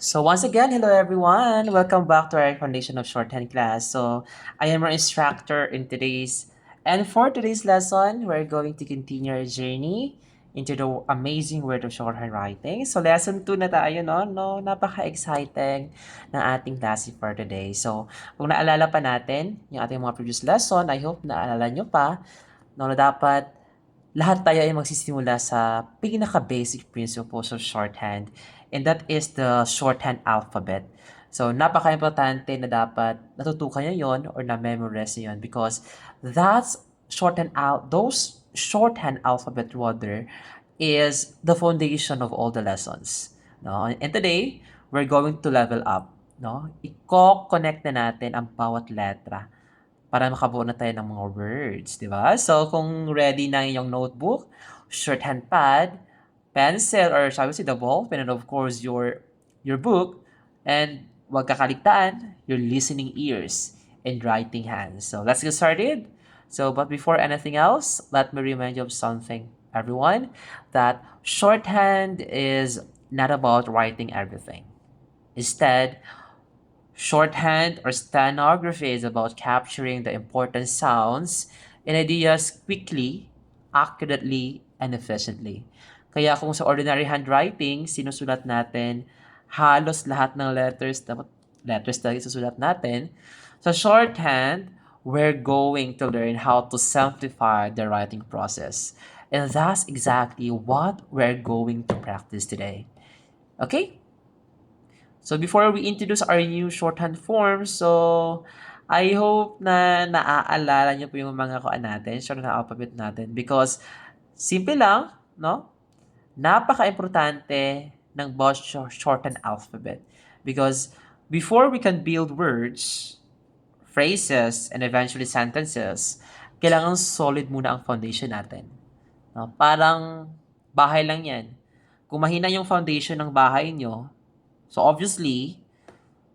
So once again, hello everyone. Welcome back to our foundation of shorthand class. So I am your instructor in today's and for today's lesson, we're going to continue our journey into the amazing world of shorthand writing. So lesson 2 na tayo, no? Napaka-exciting ng ating klase for today. So kung naalala pa natin yung ating mga previous lesson, I hope naalala nyo pa no, na dapat lahat tayo ay magsisimula sa pinaka-basic principles of shorthand, and that is the shorthand alphabet. So, napaka-importante na dapat natutukan nyo yon or na-memorize nyo yun because those shorthand alphabet rather is the foundation of all the lessons. No? And today, we're going to level up. No? Iko-connect na natin ang bawat letra para makabuo na tayo ng mga words, di ba? So, kung ready na yung notebook, shorthand pad, pencil, or sabi si the ball pen, and of course, your book, and wag kakaligtaan, your listening ears and writing hands. So, let's get started. So, but before anything else, let me remind you of something, everyone, that shorthand is not about writing everything. Instead, shorthand or stenography is about capturing the important sounds and ideas quickly, accurately, and efficiently. Kaya kung sa ordinary handwriting, sinusulat natin halos lahat ng letters talaga susulat natin. Sa shorthand, we're going to learn how to simplify the writing process. And that's exactly what we're going to practice today. Okay? So before we introduce our new shorthand forms, so I hope na naaalala niyo po yung mga kuan natin, shorthand alphabet natin because simple lang, no? Napaka-importante ng bawat shorthand alphabet because before we can build words, phrases, and eventually sentences, kailangan solid muna ang foundation natin. No? Parang bahay lang yan. Kung mahina yung foundation ng bahay nyo, so obviously,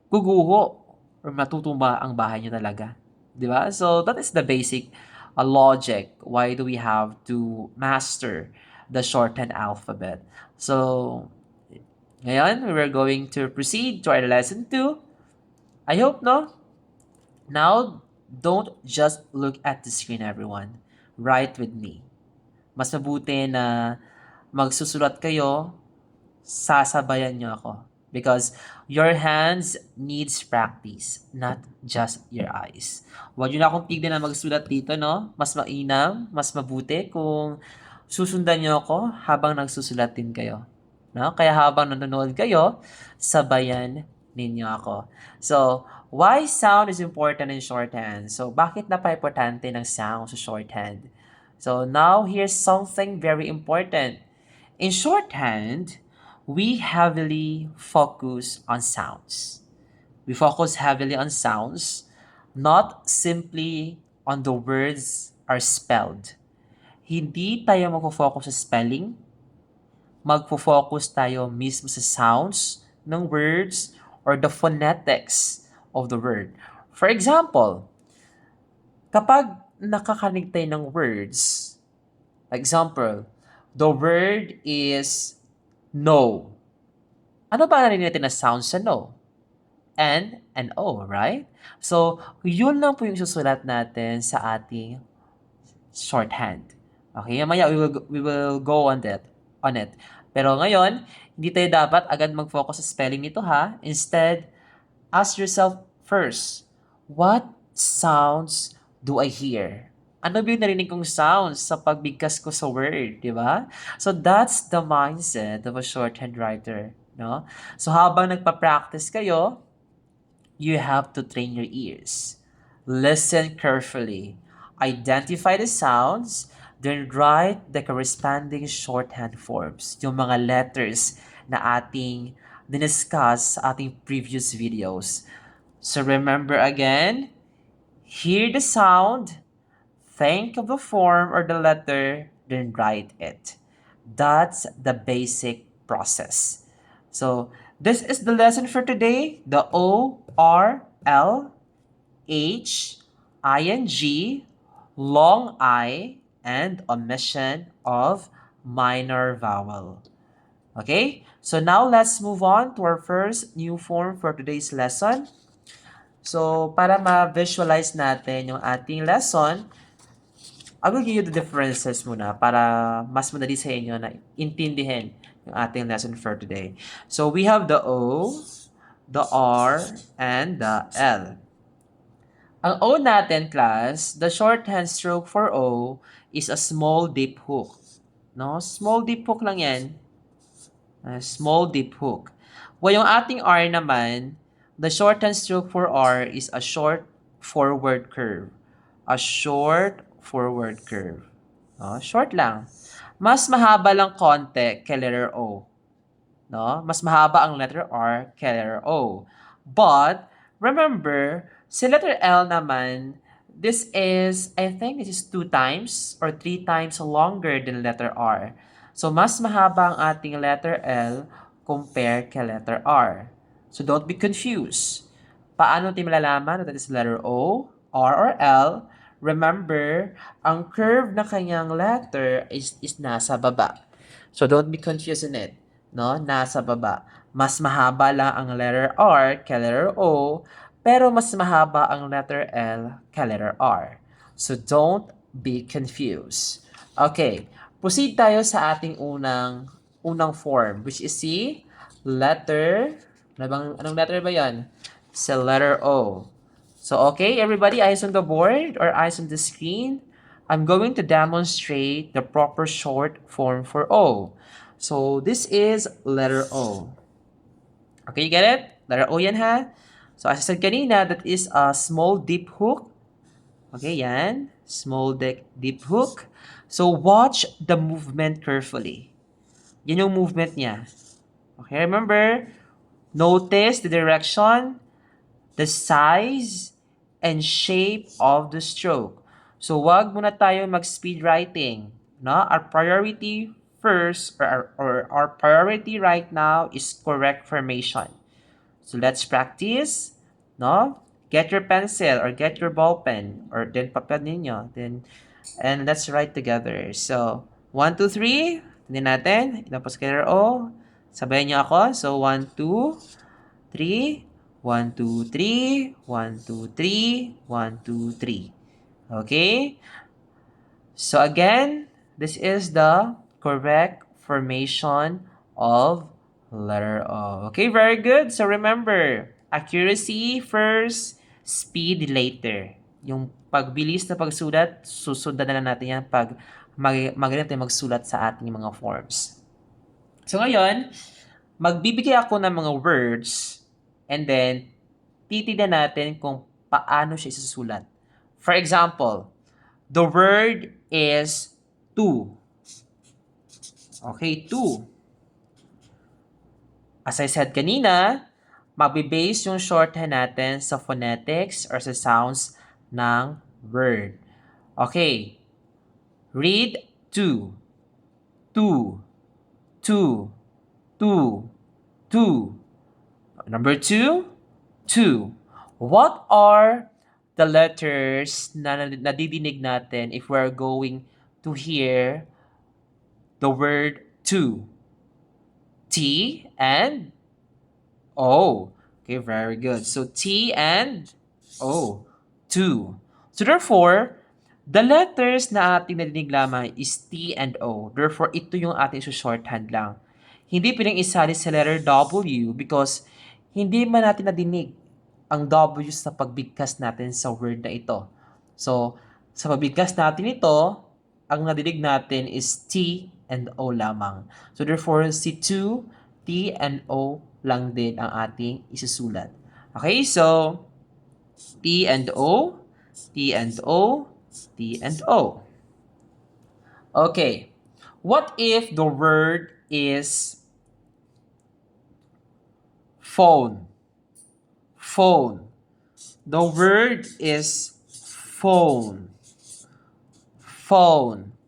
guguho or matutumba ang bahay niyo talaga. 'Di ba? So that is the basic logic. Why do we have to master the shorthand alphabet? So ngayon, we're going to proceed to our lesson 2. I hope, no? Now, don't just look at the screen, everyone. Write with me. Mas mabuti na magsusulat kayo, sasabayan nyo ako. Because your hands needs practice, not just your eyes. Huwag nyo na akong tignan na magsulat dito, no? Mas mainam, mas mabuti kung susundan nyo ako habang nagsusulat din kayo. No? Kaya habang nanonood kayo, sabayan ninyo ako. So, why sound is important in shorthand? So, bakit napaka-importante ng sound sa shorthand? So, now here's something very important. In shorthand, we heavily focus on sounds. We focus heavily on sounds, not simply on the words are spelled. Hindi tayo magfo-focus sa spelling, magfo-focus tayo mismo sa sounds ng words or the phonetics of the word. For example, kapag nakakanig tayo ng words, example, the word is no. Ano ba narinig natin na sound sa no? N and O, right? So, yun lang po yung susulat natin sa ating shorthand. Okay, mamaya we will go on it. Pero ngayon, hindi tayo dapat agad mag-focus sa spelling nito ha. Instead, ask yourself first, what sounds do I hear? Ano ba yung narinig kong sounds sa pagbigkas ko sa word, di ba? So that's the mindset of a shorthand writer, no? So habang nagpa-practice kayo, you have to train your ears. Listen carefully. Identify the sounds, then write the corresponding shorthand forms, yung mga letters na ating diniscuss sa ating previous videos. So remember again, hear the sound, think of the form or the letter, then write it. That's the basic process. So this is the lesson for today, the ORLHING, long I, and omission of minor vowel. Okay? So now let's move on to our first new form for today's lesson. So para ma-visualize natin yung ating lesson, I will give you the differences muna para mas madali sa inyo na intindihin yung ating lesson for today. So we have the O, the R, and the L. Ang O natin, class, the shorthand stroke for O is a small deep hook. No? Small deep hook lang yan. Small deep hook. Well, yung ating R naman, the shorthand stroke for R is a short forward curve. A short forward curve. No? Short lang. Mas mahaba lang konti kay letter O. No? Mas mahaba ang letter R kay letter O. But, remember, sa letter L naman, this is, I think this is 2 times or 3 times longer than letter R. So, mas mahaba ang ating letter L compared kay letter R. So, don't be confused. Paano natin malalaman that is letter O, R, or L? Remember, ang curve na kanyang letter is nasa baba. So, don't be confused in it. No? Nasa baba. Mas mahaba lang ang letter R kay letter O, pero mas mahaba ang letter L kay letter R. So, don't be confused. Okay. Proceed tayo sa ating unang form, which is si letter, anong letter ba yan? Sa letter O. So, okay, everybody, eyes on the board or eyes on the screen. I'm going to demonstrate the proper short form for O. So, this is letter O. Okay, you get it? Letter O yan ha? So, as I said kanina, that is a small deep hook. Okay, yan. Small deep hook. So, watch the movement carefully. Yan yung movement niya. Okay, remember, notice the direction, the size, and shape of the stroke. So, wag muna tayo mag-speed writing. No? Our priority first, or our priority right now is correct formation. So, let's practice. No? Get your pencil or get your ball pen or then papel ninyo. And let's write together. So, 1, 2, 3. Tingnan natin. Tapos kay O. Sabayan niyo ako. So, 1, 2, 3. 1, 2, 3. 1, 2, 3. 1, 2, 3. Okay? So, again, this is the correct formation of letter O. Okay, very good. So, remember, accuracy first, speed later. Yung pagbilis na pagsulat, susundan na lang natin yan pag magaling tayo magsulat sa ating mga forms. So, ngayon, magbibigay ako ng mga words and then titignan natin kung paano siya isusulat. For example, the word is to. Okay, to. As I said kanina, magbe-base yung shorthand natin sa phonetics or sa sounds ng word. Okay. Read to. To. To. To. To. Number 2, to. What are the letters na nadidinig natin if we're going to hear the word to? T and O. Okay, very good. So, T and O. Two. So, therefore, the letters na ating nadinig lamang is T and O. Therefore, ito yung ating shorthand lang. Hindi pinang-isali sa letter W because hindi man natin nadinig ang W sa pagbigkas natin sa word na ito. So, sa pagbigkas natin ito, ang nadinig natin is T and O lamang. So, therefore, si 2, T and O lang din ang ating isusulat. Okay, so, T and O, T and O, T and O. Okay, what if the word is phone? Phone. The word is phone. Phone.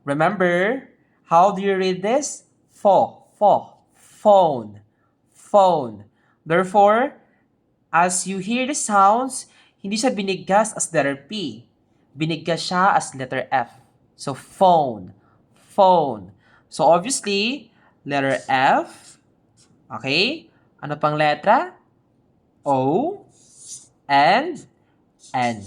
Remember, how do you read this? Phone. Phone. Therefore, as you hear the sounds, hindi siya binigkas as letter P. Binigkas siya as letter F. So, phone. Phone. So, obviously, letter F. Okay? Ano pang letra? O and N.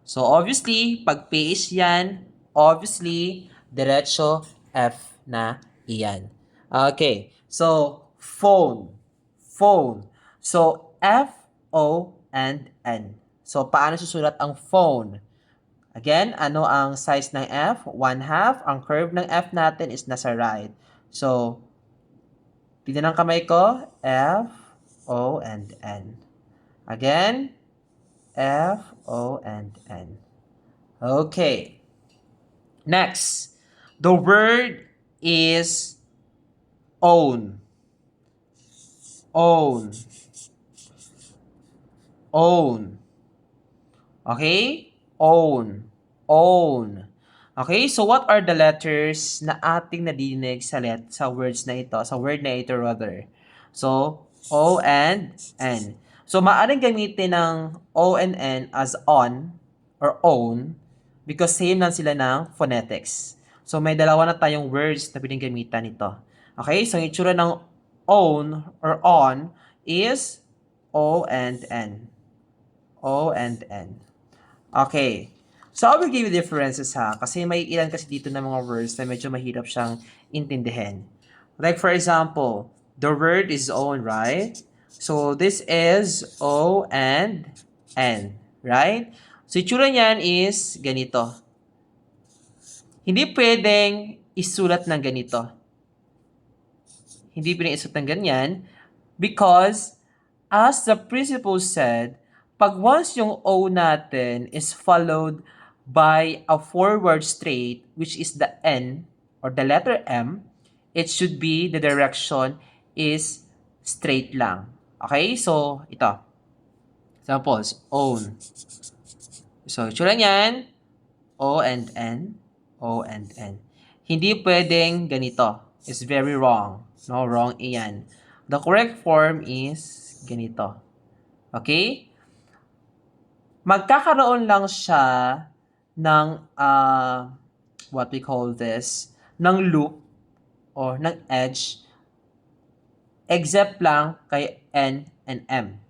So, obviously, pag PH yan, obviously, diretso F na iyan. Okay. So, phone. Phone. So, F, O, and N. So, paano susulat ang phone? Again, ano ang size ng F? 1/2. Ang curve ng F natin is nasa right. So, tignan ang kamay ko. F, O, and N. Again, F, O, and N. Okay. Next, the word is own. Own. Own. Okay? Own. Own. Okay, so what are the letters na ating nadidinig sa words na ito, sa word na ito rather? So, O and N. So, maaaring gamitin ng O and N as on or own because same lang sila ng phonetics. So, may dalawa na tayong words na pwedeng gamitan nito. Okay, so yung itsura ng own or on is O and N. O and N. Okay. So, I will give you differences ha. Kasi may ilan kasi dito na mga words na medyo mahirap siyang intindihin. Like for example, the word is own, right? So, this is O and N, right? So, itsura niyan is ganito. Hindi pwedeng isulat ng ganito. Hindi pwedeng isulat ng ganyan because as the principal said, pag once yung O natin is followed by a forward straight, which is the N or the letter M, it should be the direction is straight lang. Okay? So, ito. Examples, own. So, itsura niyan, O and N, O and N. Hindi pwedeng ganito. It's very wrong. No, wrong iyan. The correct form is ganito. Okay? Magkakaroon lang siya ng what we call this, ng loop or ng edge except lang kay N and M.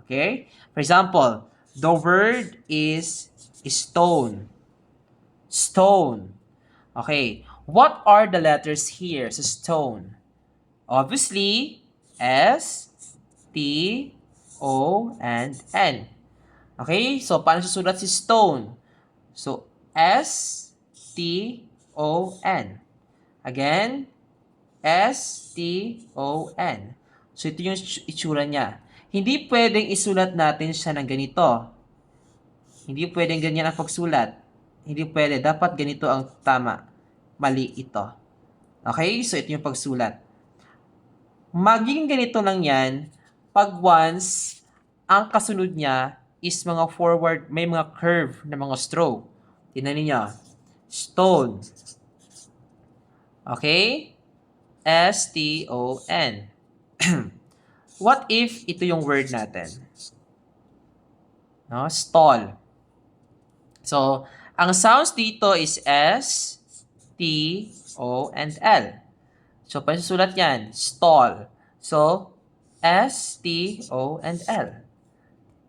Okay? For example, the word is stone. Stone. Okay. What are the letters here sa stone? Obviously, S, T, O, and N. Okay? So, paano susulat si stone? So, S, T, O, N. Again, S, T, O, N. So, ito yung itsura niya. Hindi pwedeng isulat natin siya ng ganito. Hindi pwedeng ganyan ang pagsulat. Hindi pwede. Dapat ganito ang tama. Mali ito. Okay? So, ito yung pagsulat. Magiging ganito lang yan pag once ang kasunod niya is mga forward, may mga curve na mga stroke. Tingnan niyo. Stone. Okay? S-T-O-N. What if ito yung word natin? No? Stall. So, ang sounds dito is S, T, O, and L. So, pansusulat yan, stall. So, S, T, O, and L.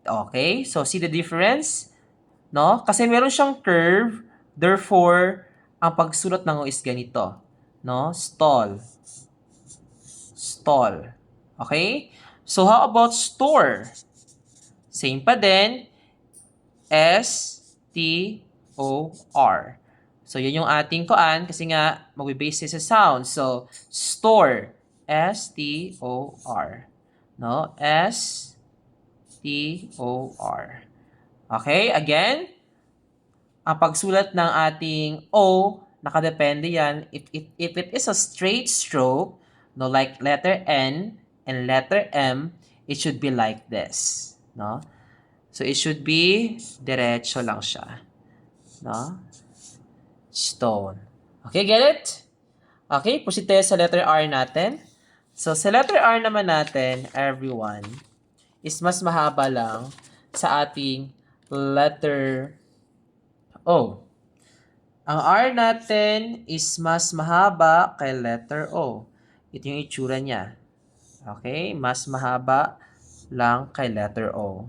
Okay? So, see the difference? No? Kasi meron siyang curve, therefore, ang pagsulat ng O is ganito. No? Stall. Stall. Okay? So, how about store? Same pa din. S-T-O-R. So, yun yung ating kuan kasi nga magbe-base sa sound. So, store. S-T-O-R. No? S-T-O-R. Okay? Again, ang pagsulat ng ating O, nakadepende yan. If it is a straight stroke, no, like letter N and letter M, it should be like this. No? So, it should be diretso lang siya. No? Stone. Okay, get it? Okay, proceed tayo sa letter R natin. So, sa letter R naman natin, everyone, is mas mahaba lang sa ating letter O. Ang R natin is mas mahaba kay letter O. Ito yung itsura niya. Okay? Mas mahaba lang kay letter O.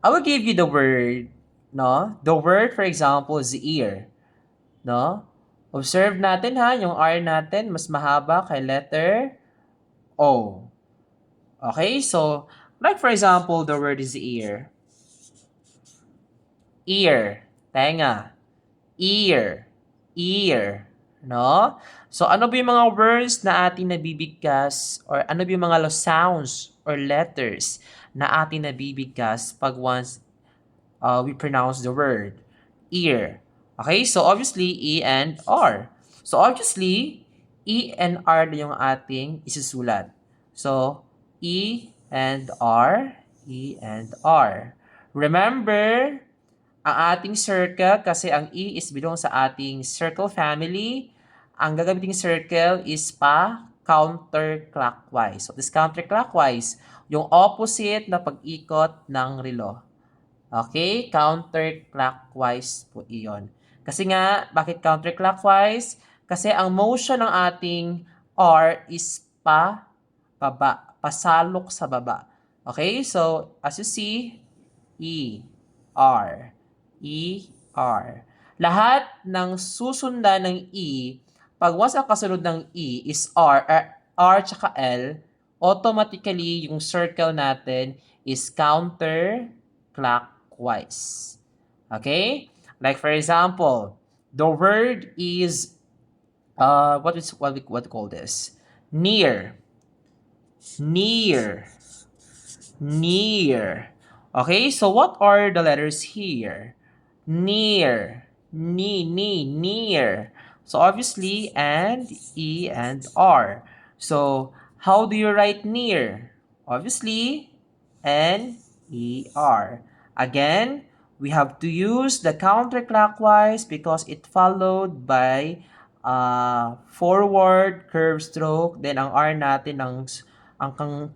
I will give you the word, no? The word, for example, is ear. No? Observe natin ha, yung R natin, mas mahaba kay letter O. Okay? So, like for example, the word is ear. Ear. Tenga. Ear. Ear. No? So, ano ba yung mga words na ating nabibigkas or ano ba yung mga sounds or letters na ating nabibigkas pag once we pronounce the word ear? Okay? So, obviously, E and R. So, obviously, E and R na yung ating isusulat. So, E and R, E and R. Remember, ang ating circle, kasi ang E is belong sa ating circle family, ang gagamiting circle is pa counterclockwise. So, this counterclockwise, yung opposite na pag-ikot ng relo. Okay? Counterclockwise po iyon. Kasi nga, bakit counterclockwise? Kasi ang motion ng ating R is pa baba, pasalok sa baba. Okay? So, as you see, E, R, E, R. Lahat ng susundan ng E, pag once ang kasunod ng E is R, R tsaka L, automatically yung circle natin is counterclockwise. Okay? Like for example, the word is what we call this? Near. Near. Near. Okay, so what are the letters here? Near. Near. So obviously, and E and R. So how do you write near? Obviously, N, E, R. Again, we have to use the counterclockwise because it followed by forward curve stroke. Then ang R natin, ang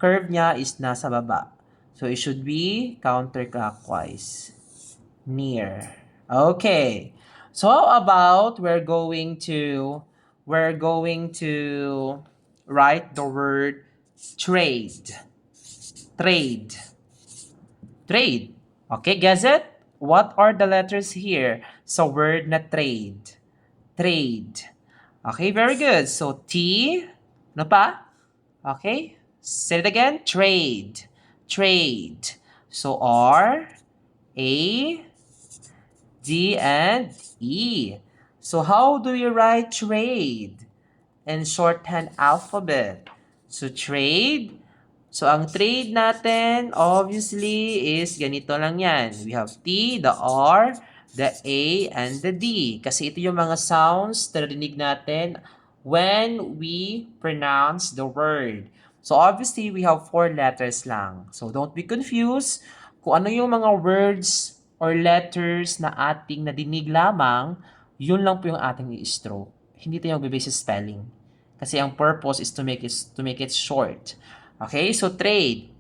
curve niya is nasa baba. So it should be counterclockwise. Near. Okay. So how about we're going to write the word trade. Trade. Trade. Okay, guess it? What are the letters here sa word na trade? Trade. Okay, very good. So T, ano pa? Okay, say it again. Trade. Trade. So R, A, D, and E. So how do you write trade in shorthand alphabet? So trade. So ang trade natin, obviously, is ganito lang yan. We have T, the R, the A, and the D. Kasi ito yung mga sounds na narinig natin when we pronounce the word. So obviously, we have 4 letters lang. So don't be confused kung ano yung mga words or letters na ating nadinig lamang, yun lang po yung ating i-stroke. Hindi tayo magbe-base sa spelling. Kasi ang purpose is to make it short. Okay, so trade.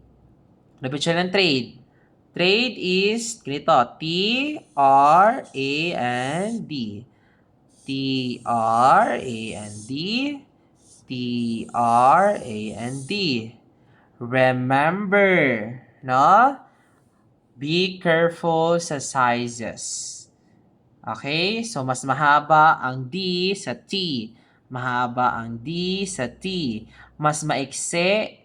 Definition ng trade. Trade is ganito, T, R, A, and D. T, R, A, and D. T, R, A, and D. Remember, no? Be careful sa sizes. Okay, so mas mahaba ang D sa T. Mahaba ang D sa T. Mas maikse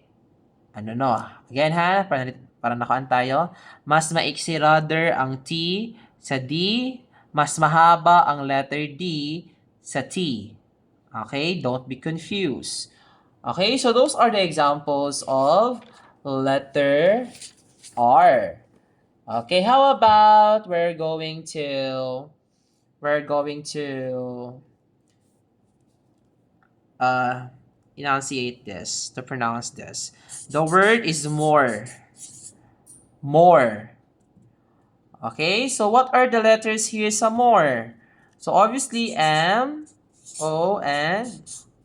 again ha, para nakaan tayo. Mas maiksi rather ang T sa D, mas mahaba ang letter D sa T. Okay, don't be confused. Okay, so those are the examples of letter R. Okay, how about we're going to enunciate this, to pronounce this. The word is more. More. Okay, so what are the letters here sa more? So obviously M, O, and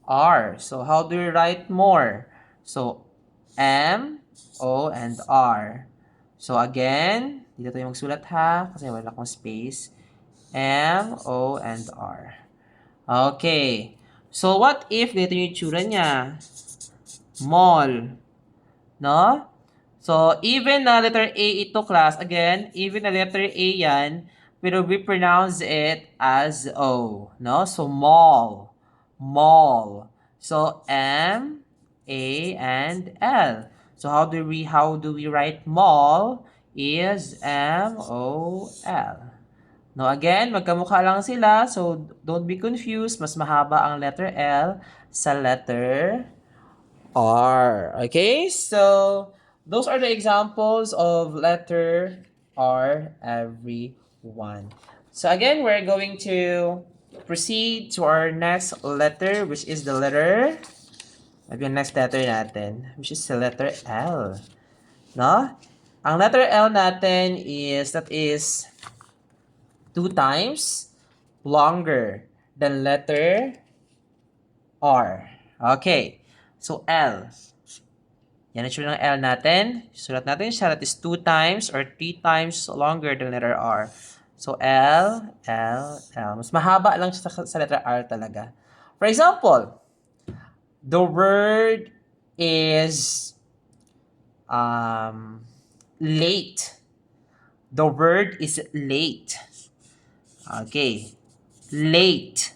R. So how do you write more? So M, O, and R. So again, dito tayo magsulat ha, kasi wala akong space. M, O, and R. Okay. So what if dito yung itsura niya? Mall. No? So, even na letter A ito, class, again, even na letter A yan, pero we pronounce it as O. No? So, mall. Mall. So, M, A, and L. So, how do we write mall? Is M-O-L. No, again, magkamukha lang sila. So, don't be confused. Mas mahaba ang letter L sa letter R. Okay, so those are the examples of letter R, everyone. So again, we're going to proceed to our next letter, which is the letter, yung next letter natin, which is the letter L. No? Ang letter L natin that is 2 times longer than letter R. Okay. So, L. Yan ang itsura ng L natin. Sulat natin siya. That is 2 times or 3 times longer than letter R. So, L, L, L. Mas mahaba lang siya sa letter R talaga. For example, the word is late. The word is late. Okay. Late.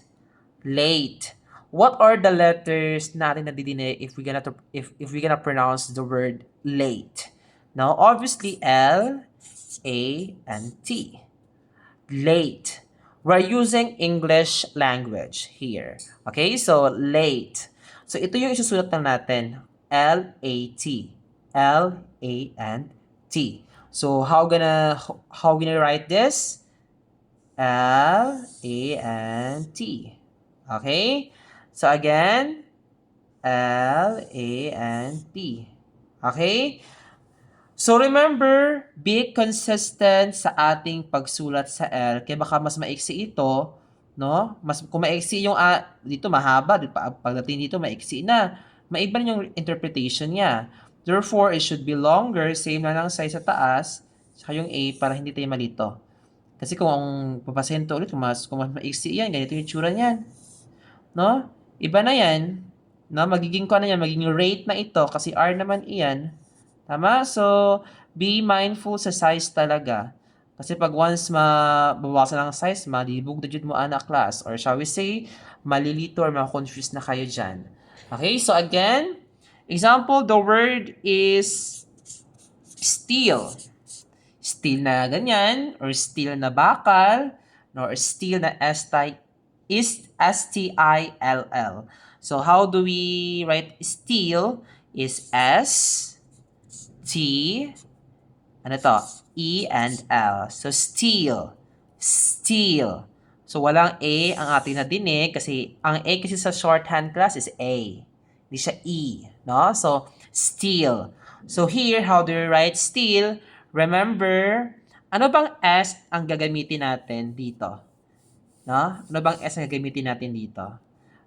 Late. What are the letters natin na didine if we're gonna pronounce the word late? Now, obviously, L, A, and T. Late. We're using English language here. Okay, so late. So ito yung isusulat lang natin. L-A-T. L-A, and T. So how gonna write this? L, A, and T. Okay? So again, L, A, and T. Okay? So remember, be consistent sa ating pagsulat sa L. Kaya baka mas maiksi ito, no? Kung maiksi yung dito mahaba, pagdating dito maiksi na. Maiba na yung interpretation niya. Therefore, it should be longer, same na lang size sa taas, saka yung A para hindi tayo malito. Kasi kung ang papasahin to ulit, kung mas maiksi yan, ganito yung tsura niyan. No? Iba na yan. No? Magiging rate na ito kasi R naman iyan. Tama? So, be mindful sa size talaga. Kasi pag once mabawasan ang size, malibog na dyan mo anak class. Or shall we say, malilito or ma-confuse na kayo dyan. Okay? So again, example, the word is steel. Steel na ganyan, or steel na bakal, or steel na S-T-I-L-L. So, how do we write steel? Is S, T, ano to? E, and L. So, steel. Steel. So, walang A ang ating nadinig kasi ang A kasi sa shorthand class is A. Hindi siya E. No? So, steel. So, here, how do we write steel? Remember, ano bang S ang gagamitin natin dito? No? Ano bang S ang gagamitin natin dito?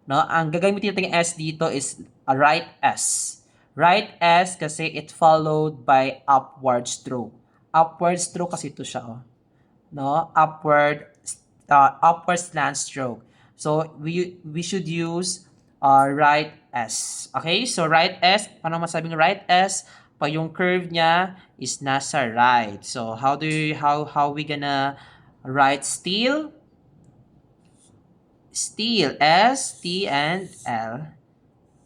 No? Ang gagamitin natin S dito is a right S. Right S kasi it followed by upward stroke. Upward stroke kasi ito siya, oh. No? Upward slant stroke. So, we should use right S. Okay? So, right S, paano masabing right S? Pag yung curve niya is nasa right. So, how we gonna write steel? Steel. S, T, and L.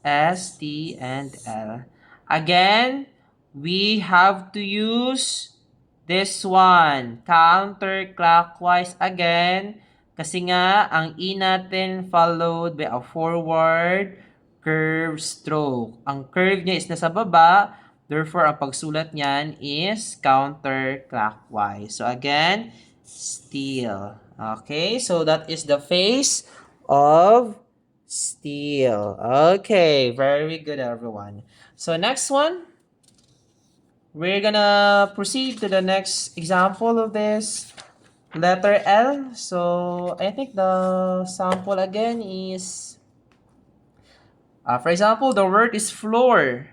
S, T, and L. Again, we have to use this one. Counterclockwise again. Kasi nga, ang E natin followed by a forward curve stroke. Ang curve niya is nasa baba. Therefore, ang pagsulat niyan is counterclockwise. So again, steel. Okay, so that is the face of steel. Okay, very good, everyone. So next one, we're gonna proceed to the next example of this letter L. So I think the sample again is, for example, the word is floor.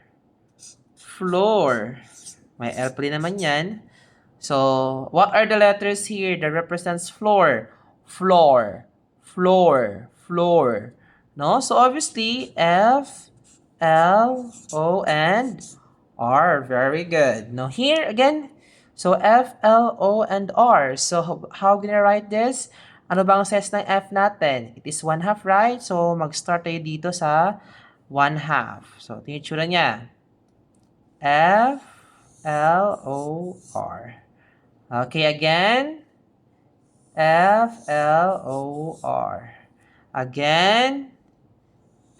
Floor. May L pa rin naman yan. So, what are the letters here that represents floor? Floor. Floor. Floor. No? So, obviously, F, L, O, and R. Very good. Now here again, so F, L, O, and R. So how gonna write this? Ano bang size ng F natin? It is 1/2, right? So mag-start tayo dito sa 1/2. So ito yung itsura niya. F, L, O, R. Okay, again. F, L, O, R. Again.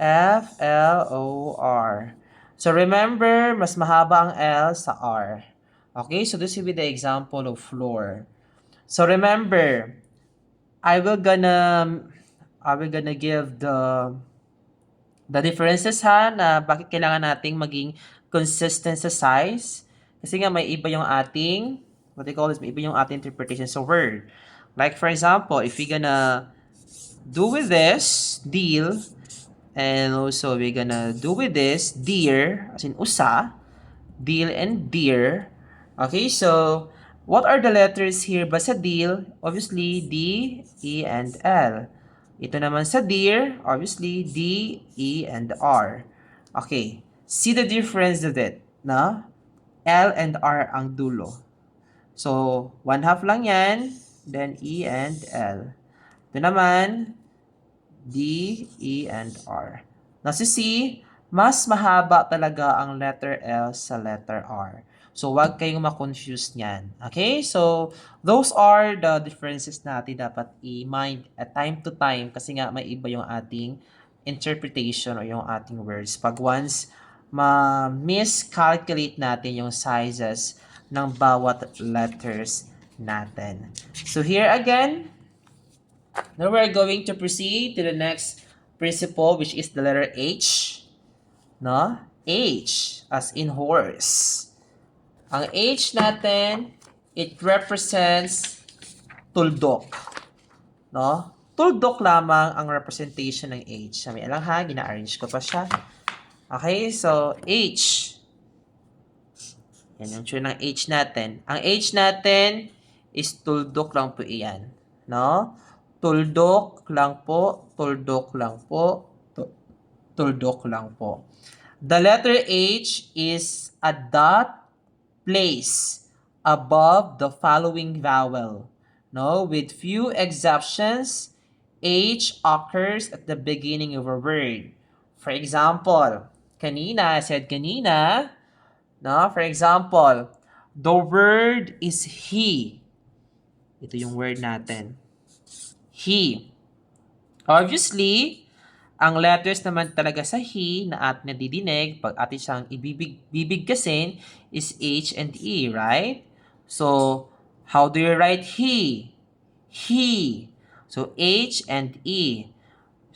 F, L, O, R. So remember, mas mahaba ang L sa R. Okay, so this will be the example of floor. So remember, I will gonna give the differences ha na bakit kailangan nating maging consistent sa size. Kasi nga may iba yung ating, what they call this, may iba yung ating interpretation sa word. Like for example, if we gonna do with this, deal, and also we're gonna do with this, deer, as in usa, deal and deer. Okay, so what are the letters here ba sa deal? Obviously, D, E, and L. Ito naman sa deer, obviously, D, E, and R. Okay, see the difference of it, na? L and R ang dulo. So, 1/2 lang yan, then E and L. Ito naman, D, E, and R. Now, see, mas mahaba talaga ang letter L sa letter R. So, wag kayong ma-confuse niyan. Okay? So, those are the differences natin dapat i-mind at time to time kasi nga may iba yung ating interpretation o yung ating words. Pag once ma-miscalculate natin yung sizes ng bawat letters natin. So, here again, now we're going to proceed to the next principle, which is the letter H. No? H, as in horse. Ang H natin, it represents tuldok. No? Tuldok lamang ang representation ng H. Sabi lang ha, gina-arrange ko pa siya. Okay, so H. Yan yung tsura ng H natin. Ang H natin is tuldok lang po iyan. No? Tuldok lang po, tuldok lang po, tuldok lang po. The letter H is a dot place above the following vowel. No, with few exceptions, H occurs at the beginning of a word. For example, kanina, I said kanina, no? For example, the word is he. Ito yung word natin. He. Obviously, ang letters naman talaga sa he na atin nadidinig, pag atin siyang bibigkasin, is H and E, right? So, how do you write he? He. So, H and E.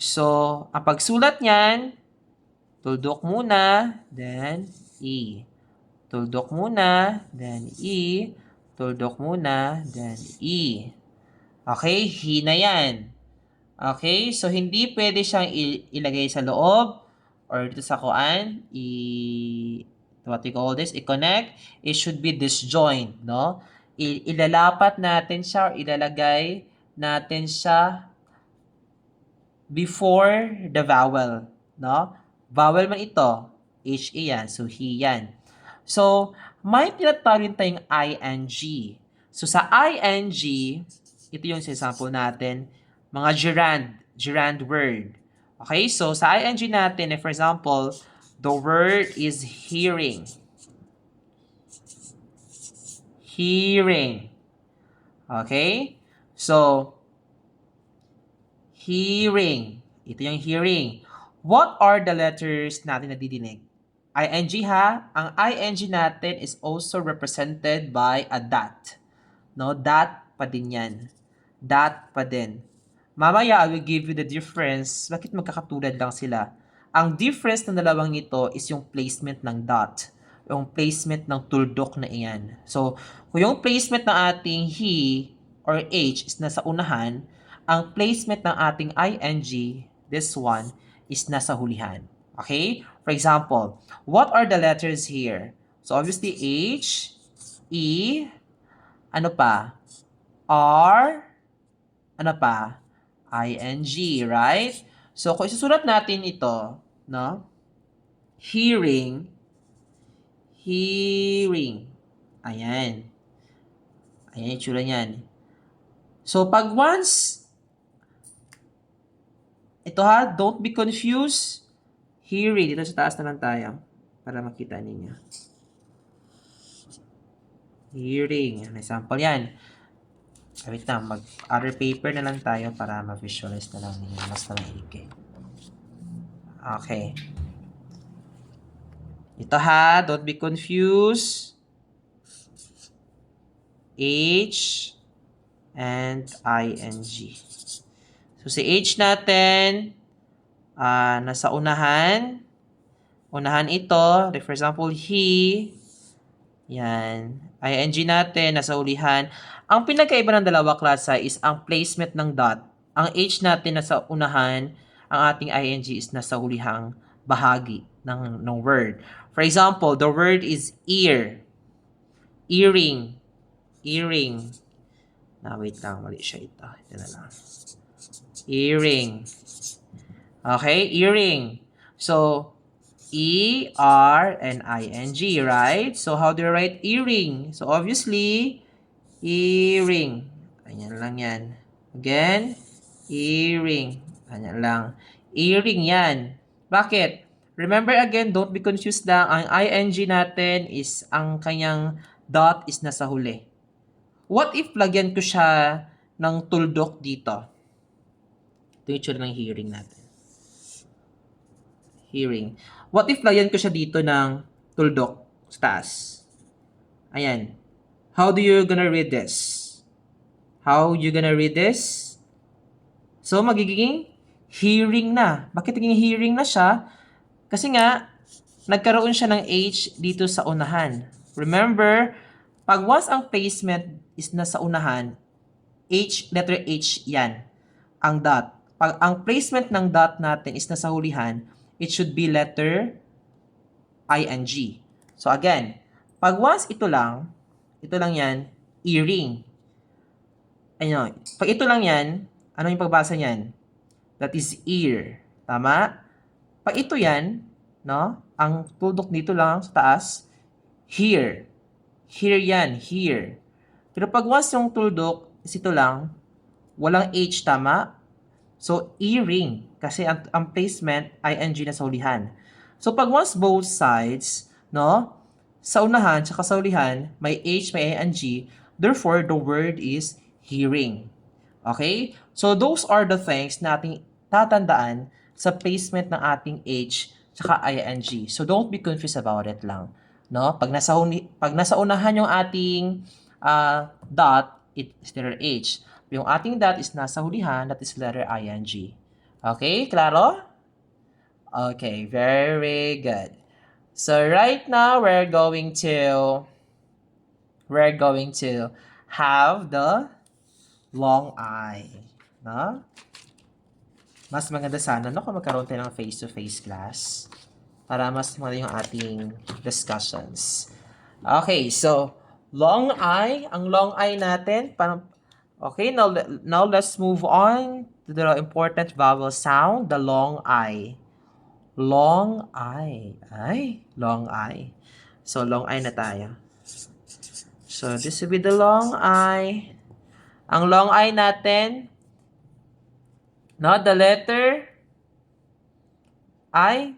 So, ang pagsulat niyan, tuldok muna, then E. Tuldok muna, then E. Tuldok muna, then E. Okay, he na yan. Okay, so hindi pwede siyang ilagay sa loob or dito sa kuan, what we call this, i-connect. It should be disjoint, no? Ilalapat natin siya or ilalagay natin siya before the vowel, no? Vowel man ito, H-E yan, so he yan. So, may tinatawag tayong ing. So, sa ing, ito yung example natin, mga gerund word. Okay, so sa ing natin, for example, the word is hearing. Hearing. Okay? So, hearing. Ito yung hearing. What are the letters natin na didinig? ing ha? Ang ing natin is also represented by a dot. No, dot pa din yan. Dot pa din. Mamaya, I will give you the difference. Bakit magkakatulad lang sila? Ang difference ng dalawang ito is yung placement ng dot. Yung placement ng tuldok na iyan. So, kung yung placement ng ating he or H is nasa unahan, ang placement ng ating ing, this one, is nasa hulihan. Okay? For example, what are the letters here? So, obviously, H, E, ano pa? R, ano pa? ing, right? So, kung isusulat natin ito, no? hearing, hearing. Ayan. Ayan yung tsura niyan. So, pag once, ito ha, don't be confused. Hearing, dito sa taas na lang tayo para makita ninyo. Hearing, an example yan. Wait na, mag-other paper na lang tayo para ma-visualize na lang ninyo mas maigi. Okay. Ito ha, don't be confused. H and ing. So, si H natin, nasa unahan. Unahan ito. Like for example, he. Yan. Ing natin, nasa ulihan. Ang pinagkaiba ng dalawa klase is ang placement ng dot. Ang H natin nasa unahan, ang ating ing is nasa ulihang bahagi ng word. For example, the word is ear. Earring. Earring. Wait lang, mali siya ito. Ito na lang. Earring. Okay, earring. So, E-R and I-N-G, right? So, how do you write earring? So, obviously, earring. Ayan lang yan. Again, earring. Ayan lang. Earring yan. Bakit? Remember again, don't be confused lang. Ang ing natin is, ang kanyang dot is nasa huli. What if lagyan ko siya ng tuldok dito? Ito yung tsura ng hearing natin. Hearing. What if lagyan ko siya dito ng tuldok sa taas? Ayan. How do you gonna read this? How you gonna read this? So, magiging hearing na. Bakit naging hearing na siya? Kasi nga, nagkaroon siya ng H dito sa unahan. Remember, pag once ang placement is nasa unahan, H, letter H yan, ang dot. Pag ang placement ng dot natin is nasa hulihan, it should be letter ing. So again, pag once ito lang yan, earring. Ayun, pag ito lang yan, ano yung pagbasa niyan? That is ear. Tama? Pag ito yan, no? Ang tuldok dito lang sa taas, hear. Hear yan, hear. Pero pag once yung tuldok is ito lang, walang H, tama? So, earring. Kasi ang placement, ing na sa ulihan. So, pag once both sides, no? Sa unahan, tsaka sa ulihan, may H, may ing. Therefore, the word is hearing. Okay? So, those are the things na ating tatandaan sa placement ng ating H, tsaka ing. So, don't be confused about it lang. No? Pag nasa unahan yung ating dot, it is letter H. Yung ating dot is nasa hulihan, that is letter ing. Okay, klaro? Okay, very good. So right now we're going to have the long I. No? Mas maganda sana no kung magkaroon tayo ng face-to-face class para mas maganda yung ating discussions. Okay, so long I, ang long I natin, okay, now let's move on to the important vowel sound, the long I. Long I. Long I. So, long I na tayo. So, this will be the long I. Ang long I natin, no, the letter I,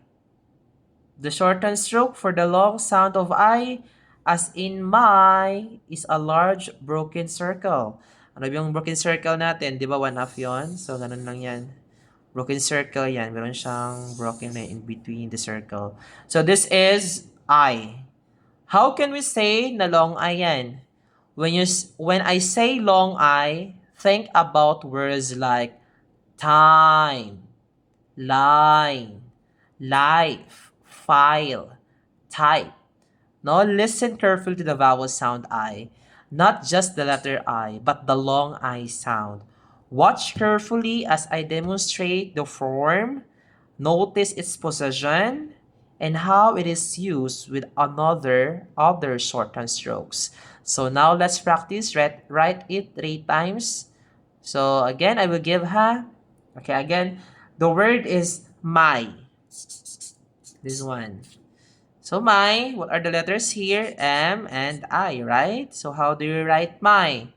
the shortened stroke for the long sound of I, as in my, is a large broken circle. Ano yung broken circle natin? Di ba 1/2 yun? So, ganun lang yan. Broken circle yan. Meron siyang broken line in between the circle. So, this is I. How can we say na long I yan? When I say long I, think about words like time, line, life, file, type. No, listen carefully to the vowel sound I. Not just the letter I, but the long I sound. Watch carefully as I demonstrate the form, notice its position, and how it is used with other shortened strokes. So now let's practice. Write it 3 times. So again, I will give ha. Okay, again, the word is my. This one. So my, what are the letters here? M and I, right? So how do you write my?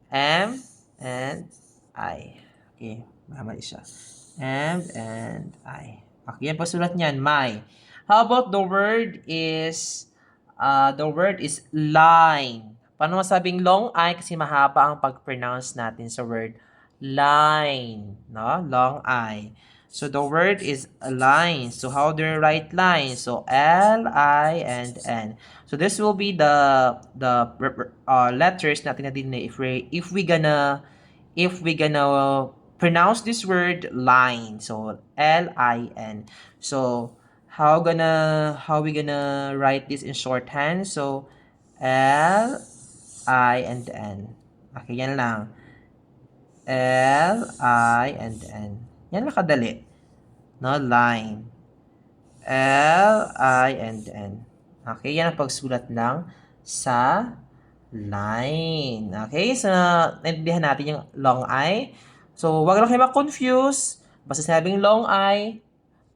M and I. Okay, mali siya. M and I. Okay, yan po sulat niyan, my. How about the word is line. Paano masabing long I? Kasi mahaba ang pag-pronounce natin sa word line, no? Long I. So the word is line. So how do you write line? So L, I, and N. So this will be the letters natin na din if we gonna pronounce this word line. So L-I-N. So how we gonna write this in shorthand? So L, I, and N. Okay, yan lang. L, I, and N. Yan lang kadali. No, line. L, I, and N. Okay, yan ang pagsulat ng sa line. Okay, so naintindihan natin yung long I. So, wag lang kayo ma-confuse. Basta sinabing long I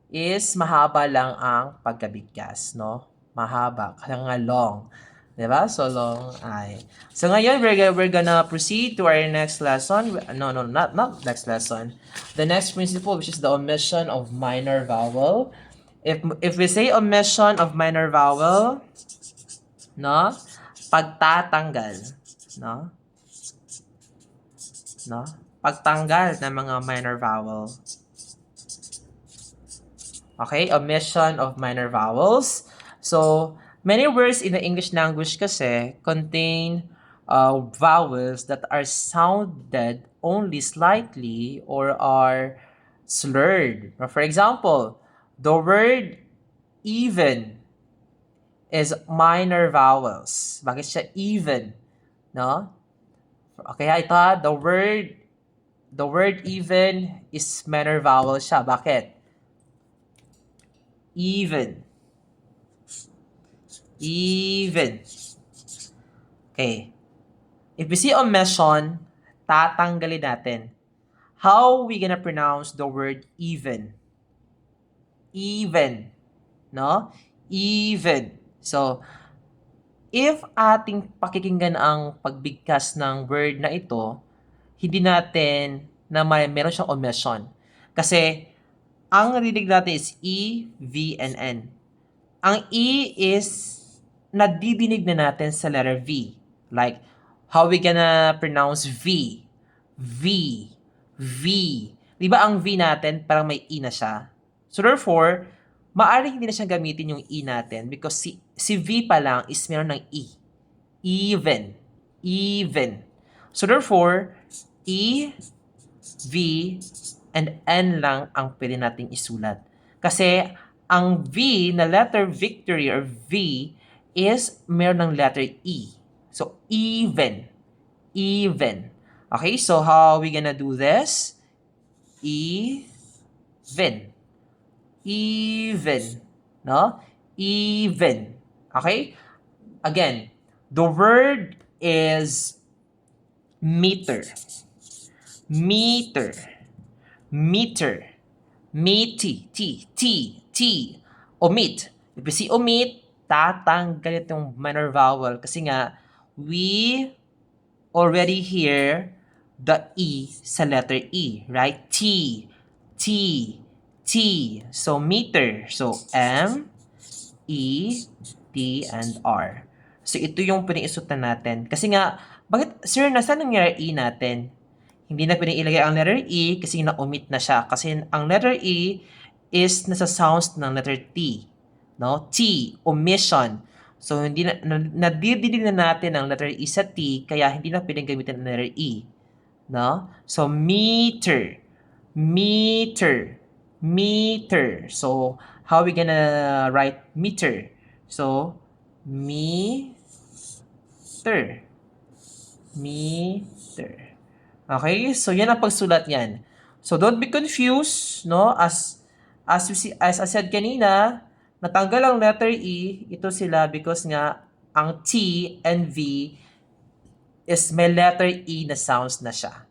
is mahaba lang ang pagkabigkas, no? Mahaba, kaya nga long. Diba? So, long I. So, ngayon, we're gonna proceed to our next lesson. No, not next lesson. The next principle, which is the omission of minor vowel. If we say omission of minor vowel, no? Pagtatanggal, no? No? Pagtanggal ng mga minor vowel. Okay, omission of minor vowels. So, many words in the English language kasi contain vowels that are sounded only slightly or are slurred. For example, the word even is minor vowels. Bakit siya even? No? Okay, ito the word even is minor vowel siya. Bakit? Even. Even. Okay. If we see omission, tatanggalin natin. How we gonna pronounce the word even? Even. No? Even. So, if ating pakikinggan ang pagbigkas ng word na ito, hindi natin na meron siyang omission. Kasi, ang rinig natin is E, V, and N. Ang E is nadidinig na natin sa letter V. Like, how we gonna pronounce V? V. V. Di ba ang V natin parang may E na siya? So therefore, maaaring hindi na siya gamitin yung E natin because si V pa lang is meron ng E. Even. Even. So therefore, E, V, and N lang ang pwede nating isulat. Kasi ang V na letter victory or V is meron ng letter E. So, even. Even. Okay, so how are we gonna do this? Even. Even. No? Even. Okay? Again, the word is meter. Meter. Meter. Meaty. T. Omit. If you see omit, tatanggal itong minor vowel kasi nga, we already hear the E sa letter E, right? T. So, meter. So, M, E, T, and R. So, ito yung pinag-isutan natin. Kasi nga, bakit, sir, nasaan nangyari E natin? Hindi na pwedeng ilagay ang letter E kasi na-omit na siya. Kasi ang letter E is nasa sounds ng letter T. No? T, omission. So, hindi nadidinig na natin ang letter E sa T, kaya hindi na pwedeng gamitin ang letter E. No? So, meter. So, how are we gonna write meter? So, meter. Okay? So, yan ang pagsulat niyan. So, don't be confused, no? As I said kanina, natanggal ang letter E, ito sila because nga, ang T and V is may letter E na sounds na siya.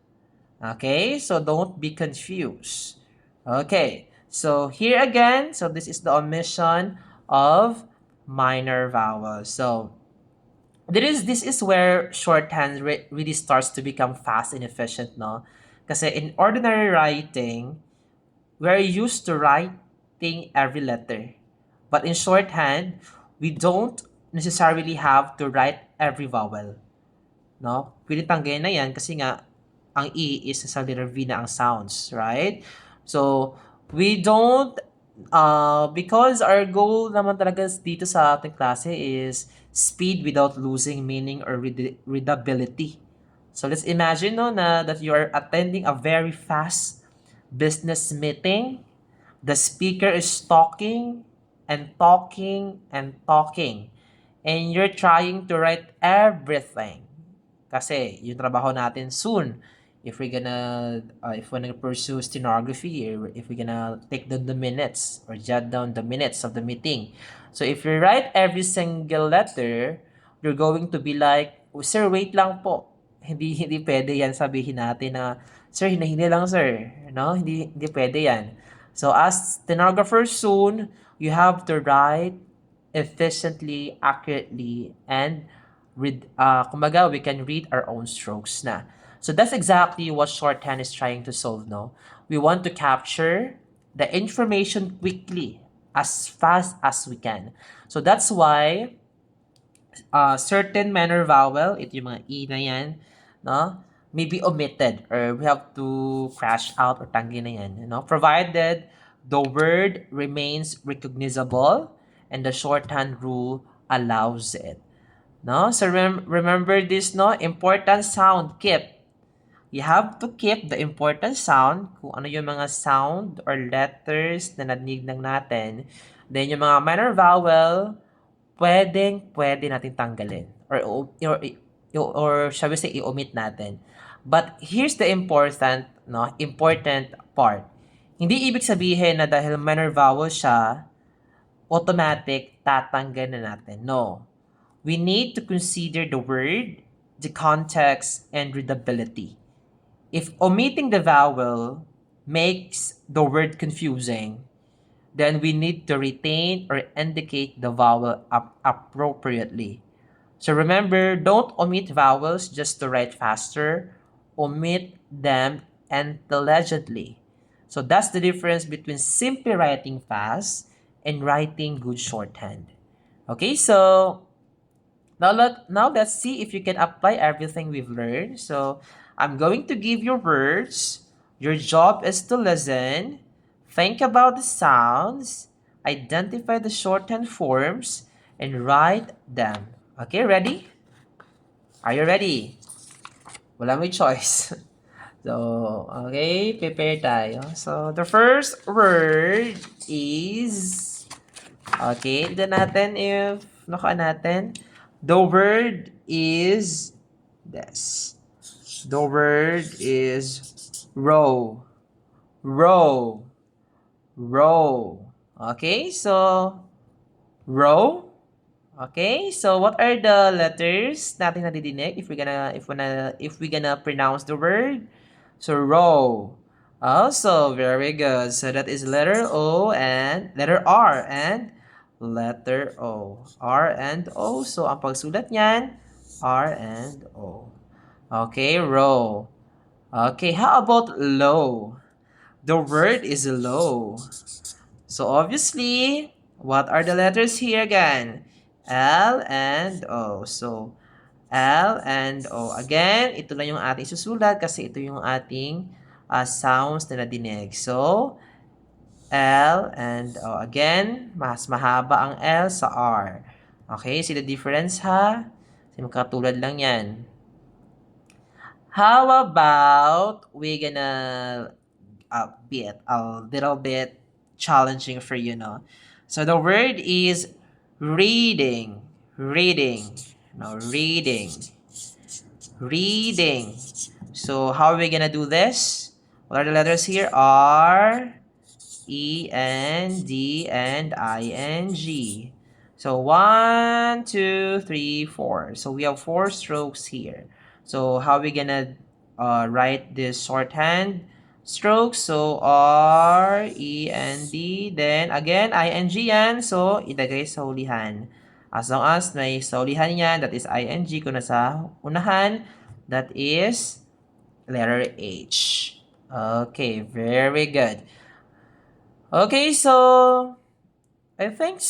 Okay? So, don't be confused. Okay. So, here again, so this is the omission of minor vowels. So this is where shorthand really starts to become fast and efficient, no? Kasi in ordinary writing, we're used to writing every letter. But in shorthand, we don't necessarily have to write every vowel, no? Pwede tanggayin na yan kasi nga ang E is sa letter V na ang sounds, right? So, we don't, because our goal naman talaga dito sa ating klase is speed without losing meaning or readability. So, let's imagine no, na that you are attending a very fast business meeting. The speaker is talking and talking and talking. And you're trying to write everything. Kasi yung trabaho natin soon, if we're gonna pursue stenography, or if we're gonna take down the minutes or jot down the minutes of the meeting. So if you write every single letter, you're going to be like, "Oh, sir, wait lang po." Hindi pwede yan sabihin natin na, "Sir, hindi lang sir." No? Hindi pwede yan. So as stenographers soon, you have to write efficiently, accurately, and kumbaga, we can read our own strokes na. So that's exactly what shorthand is trying to solve, no? We want to capture the information quickly, as fast as we can. So that's why certain minor vowel, ito yung mga E na yan, no? May be omitted or we have to crash out or tanggi na yan, you know? Provided the word remains recognizable and the shorthand rule allows it. No? So remember this, no? Important sound, keep. You have to keep the important sound, kung ano yung mga sound or letters na nadinig ng natin. Then yung mga minor vowel, pwede natin tanggalin. Or shall we say, i-omit natin. But here's the important part. Hindi ibig sabihin na dahil minor vowel siya, automatic tatanggal na natin. No. We need to consider the word, the context, and readability. If omitting the vowel makes the word confusing, then we need to retain or indicate the vowel appropriately. So remember, don't omit vowels just to write faster. Omit them intelligently. So that's the difference between simply writing fast and writing good shorthand. Okay, so now let's see if you can apply everything we've learned. So I'm going to give you words. Your job is to listen, think about the sounds, identify the shorthand forms, and write them. Okay, ready? Are you ready? Wala may choice. So, okay, prepare tayo. So, the first word is, okay, tignan natin if nakuha natin. The word is this. The word is row. Row. Row. Okay, so row. Okay, so what are the letters natin nadidinig if we gonna pronounce the word? So row. Also, very good. So that is letter O and letter R and letter O. R and O. So ang pagsulat niyan, R and O. Okay, row. Okay, how about low? The word is low. So obviously, what are the letters here again? L and O. So L and O. Again, ito lang yung ating susulat kasi ito yung ating sounds na nadinig. So, L and O. Again, mas mahaba ang L sa R. Okay, see the difference ha? Kasi magkatulad lang yan. How about we gonna be a little bit challenging for you, no? So the word is reading. Reading. No, reading. Reading. So how are we gonna do this? What are the letters here? R, E, N, D, and I, N, G. So 1, 2, 3, 4. So we have 4 strokes here. So how are we gonna write this shorthand? stroke. So, R-E-N-D. Then, again, ing yan. So, ilagay sa hulihan. As long as may sa hulihan yan, that is ing. Kung nasa unahan, that is letter H. Okay, very good. Okay, so, I think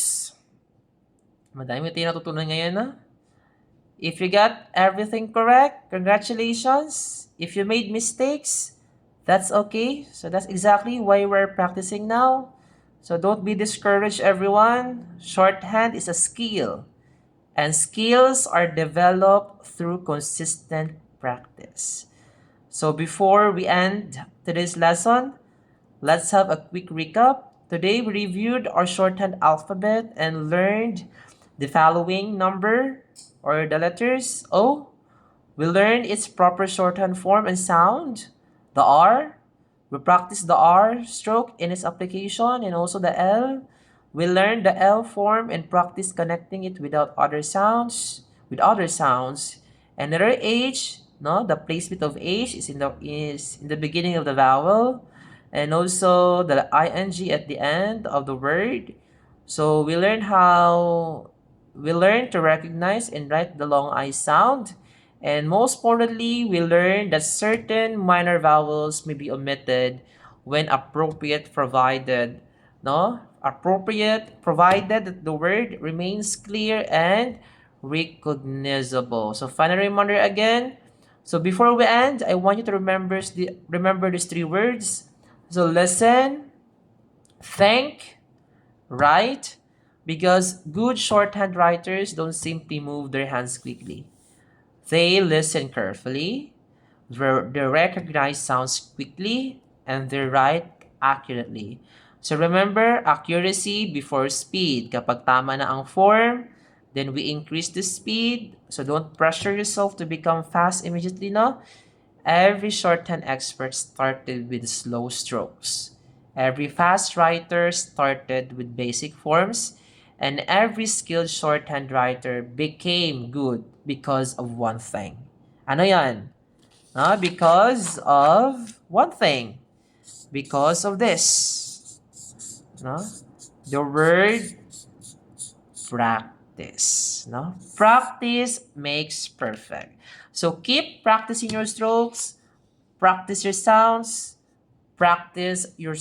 madami tayo natutunan ngayon, na. If you got everything correct, congratulations. If you made mistakes, that's okay. So that's exactly why we're practicing now. So don't be discouraged, everyone. Shorthand is a skill, and skills are developed through consistent practice. So before we end today's lesson, let's have a quick recap. Today we reviewed our shorthand alphabet and learned the following number or the letters O. We learned its proper shorthand form and sound. The R. We practiced the R stroke in its application, and also the L. We learned the L form and practiced connecting it without other sounds, And letter H, no, the placement of H is in the beginning of the vowel, and also the ing at the end of the word. So we learned to recognize and write the long I sound. And most importantly, we learned that certain minor vowels may be omitted when appropriate, provided that the word remains clear and recognizable. So final reminder again. So before we end, I want you to remember these three words. So listen, think, write, because good shorthand writers don't simply move their hands quickly. They listen carefully, they recognize sounds quickly, and they write accurately. So remember, accuracy before speed. Kapag tama na ang form, then we increase the speed. So don't pressure yourself to become fast immediately, no? Every shorthand expert started with slow strokes. Every fast writer started with basic forms, and every skilled shorthand writer became good because of one thing. Ano yan? Because of one thing. Because of this. No? The word practice. No? Practice makes perfect. So keep practicing your strokes, practice your sounds, practice your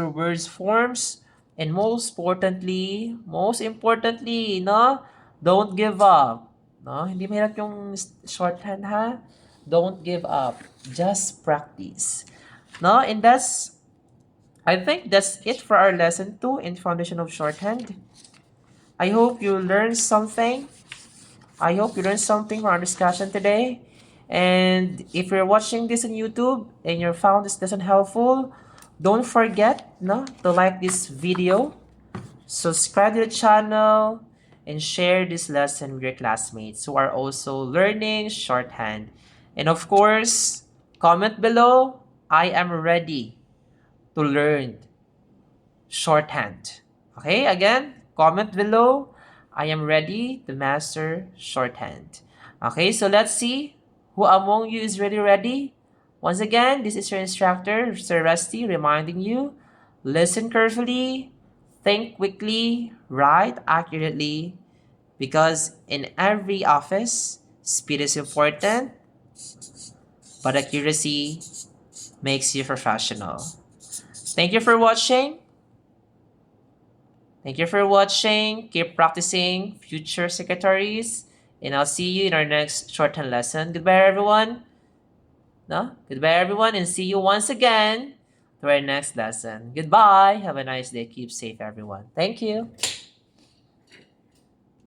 words forms, and most importantly, no, don't give up. No, hindi mahirap yung shorthand, ha. Don't give up. Just practice. No, and I think that's it for our lesson 2 in Foundation of Shorthand. I hope you learned something. From our discussion today. And if you're watching this on YouTube and you found this lesson helpful, don't forget to like this video, subscribe to the channel, and share this lesson with your classmates who are also learning shorthand. And of course, comment below, I am ready to learn shorthand. Okay, again, comment below, I am ready to master shorthand. Okay, so let's see who among you is really ready. Once again, this is your instructor, Sir Rusty, reminding you, listen carefully, think quickly, write accurately, because in every office, speed is important, but accuracy makes you professional. Thank you for watching. Keep practicing, future secretaries, and I'll see you in our next shorthand lesson. Goodbye, everyone. Goodbye, everyone, and see you once again to our next lesson. Goodbye. Have a nice day. Keep safe, everyone. Thank you.